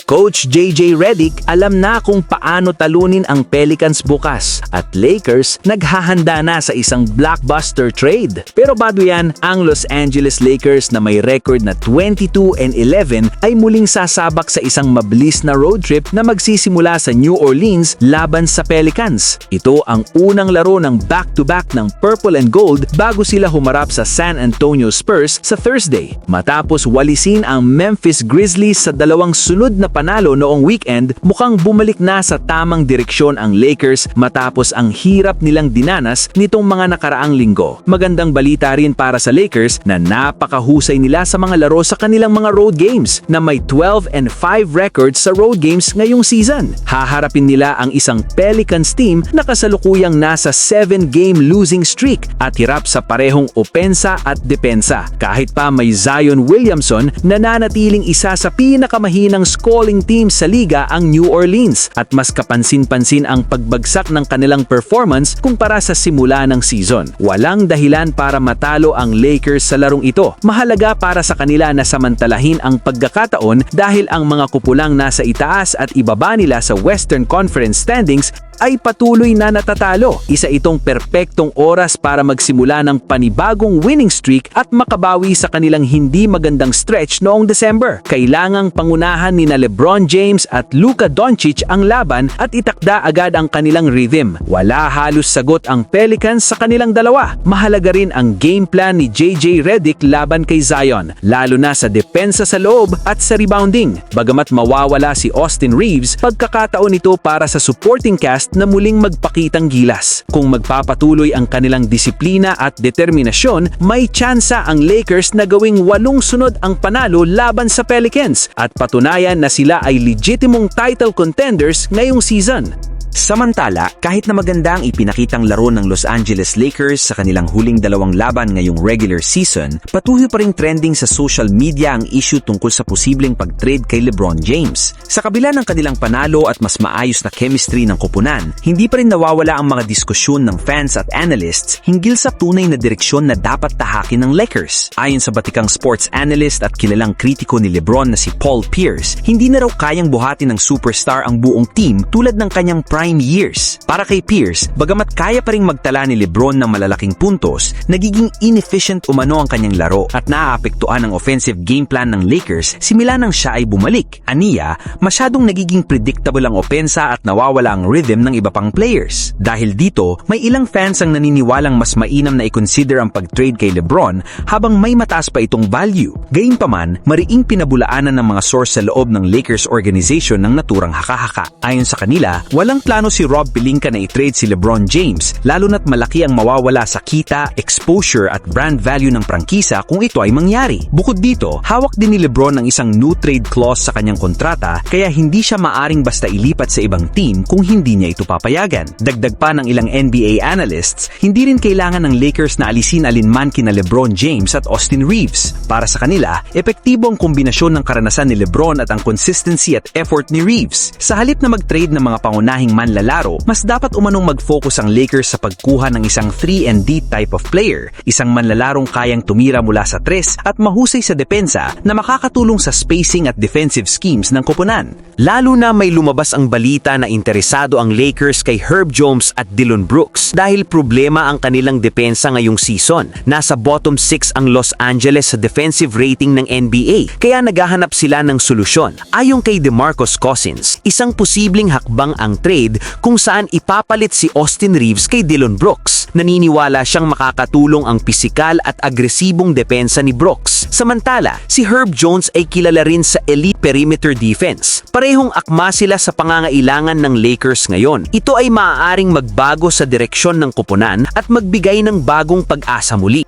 Coach JJ Redick alam na kung paano talunin ang Pelicans bukas at Lakers naghahanda na sa isang blockbuster trade. Pero bago yan, ang Los Angeles Lakers na may record na 22-11 ay muling sasabak sa isang mabilis na road trip na magsisimula sa New Orleans laban sa Pelicans. Ito ang unang laro ng back-to-back ng Purple and Gold bago sila humarap sa San Antonio Spurs sa Thursday. Matapos walisin ang Memphis Grizzlies sa dalawang sunod na panalo noong weekend, mukhang bumalik na sa tamang direksyon ang Lakers matapos ang hirap nilang dinanas nitong mga nakaraang linggo. Magandang balita rin para sa Lakers na napakahusay nila sa mga laro sa kanilang mga road games na may 12-5 records sa road games ngayong season. Haharapin nila ang isang Pelicans team na kasalukuyang nasa 7-game losing streak at hirap sa parehong opensa at depensa. Kahit pa may Zion Williamson, nananatiling isa sa pinakamahinang scoring team sa liga ang New Orleans at mas kapansin-pansin ang pagbagsak ng kanilang performance kumpara sa simula ng season. Walang dahilan para matalo ang Lakers sa larong ito. Mahalaga para sa kanila na samantalahin ang pagkakataon dahil ang mga kupulang nasa itaas at ibaba nila sa Western Conference standings ay patuloy na natatalo. Isa itong perpektong oras para magsimula ng panibagong winning streak at makabawi sa kanilang hindi magandang stretch noong December. Kailangang pangunahan ni LeBron James at Luka Doncic ang laban at itakda agad ang kanilang rhythm. Wala halos sagot ang Pelicans sa kanilang dalawa. Mahalaga rin ang game plan ni JJ Redick laban kay Zion, lalo na sa depensa sa loob at sa rebounding. Bagamat mawawala si Austin Reeves, pagkakataon ito para sa supporting cast na muling magpakitang gilas. Kung magpapatuloy ang kanilang disiplina at determinasyon, may tsansa ang Lakers na gawing 8 sunod ang panalo laban sa Pelicans at patunayan na sila ay legitimong title contenders ngayong season. Samantala, kahit na maganda ang ipinakitang laro ng Los Angeles Lakers sa kanilang huling dalawang laban ngayong regular season, patuloy pa ring trending sa social media ang issue tungkol sa posibleng pag-trade kay LeBron James. Sa kabila ng kanilang panalo at mas maayos na chemistry ng koponan, hindi pa rin nawawala ang mga diskusyon ng fans at analysts hinggil sa tunay na direksyon na dapat tahakin ng Lakers. Ayon sa batikang sports analyst at kilalang kritiko ni LeBron na si Paul Pierce, hindi na raw kayang buhatin ng superstar ang buong team tulad ng kanyang prime years. Para kay Pierce, bagamat kaya pa ring magtala ni LeBron ng malalaking puntos, nagiging inefficient umano ang kanyang laro at naaapektuhan ang offensive game plan ng Lakers simula nang siya ay bumalik. Aniya, masyadong nagiging predictable ang opensa at nawawala ang rhythm ng iba pang players. Dahil dito, may ilang fans ang naniniwalang mas mainam na i-consider ang pag-trade kay LeBron habang may mataas pa itong value. Gayunpaman, mariing pinabulaanan ng mga source sa loob ng Lakers organization ng naturang haka-haka. Ayon sa kanila, walang plano si Rob Pelinka na i-trade si LeBron James, lalo na't malaki ang mawawala sa kita, exposure at brand value ng prangkisa kung ito ay mangyari. Bukod dito, hawak din ni LeBron ang isang no trade clause sa kanyang kontrata kaya hindi siya maaring basta ilipat sa ibang team kung hindi niya ito papayagan. Dagdag pa ng ilang NBA analysts, hindi rin kailangan ng Lakers na alisin alinman kina LeBron James at Austin Reeves. Para sa kanila, epektibo ang kombinasyon ng karanasan ni LeBron at ang consistency at effort ni Reeves. Sa halip na mag-trade ng mga pangunahing manlalaro, mas dapat umanong mag-focus ang Lakers sa pagkuha ng isang 3-and-D type of player, isang manlalarong kayang tumira mula sa 3 at mahusay sa depensa na makakatulong sa spacing at defensive schemes ng koponan. Lalo na may lumabas ang balita na interesado ang Lakers kay Herb Jones at Dillon Brooks dahil problema ang kanilang depensa ngayong season. Nasa bottom 6 ang Los Angeles sa defensive rating ng NBA, kaya naghahanap sila ng solusyon. Ayon kay DeMarcus Cousins, isang posibleng hakbang ang trade kung saan ipapalit si Austin Reeves kay Dillon Brooks. Naniniwala siyang makakatulong ang pisikal at agresibong depensa ni Brooks. Samantala, si Herb Jones ay kilala rin sa elite perimeter defense. Parehong akma sila sa pangangailangan ng Lakers ngayon. Ito ay maaaring magbago sa direksyon ng koponan at magbigay ng bagong pag-asa muli.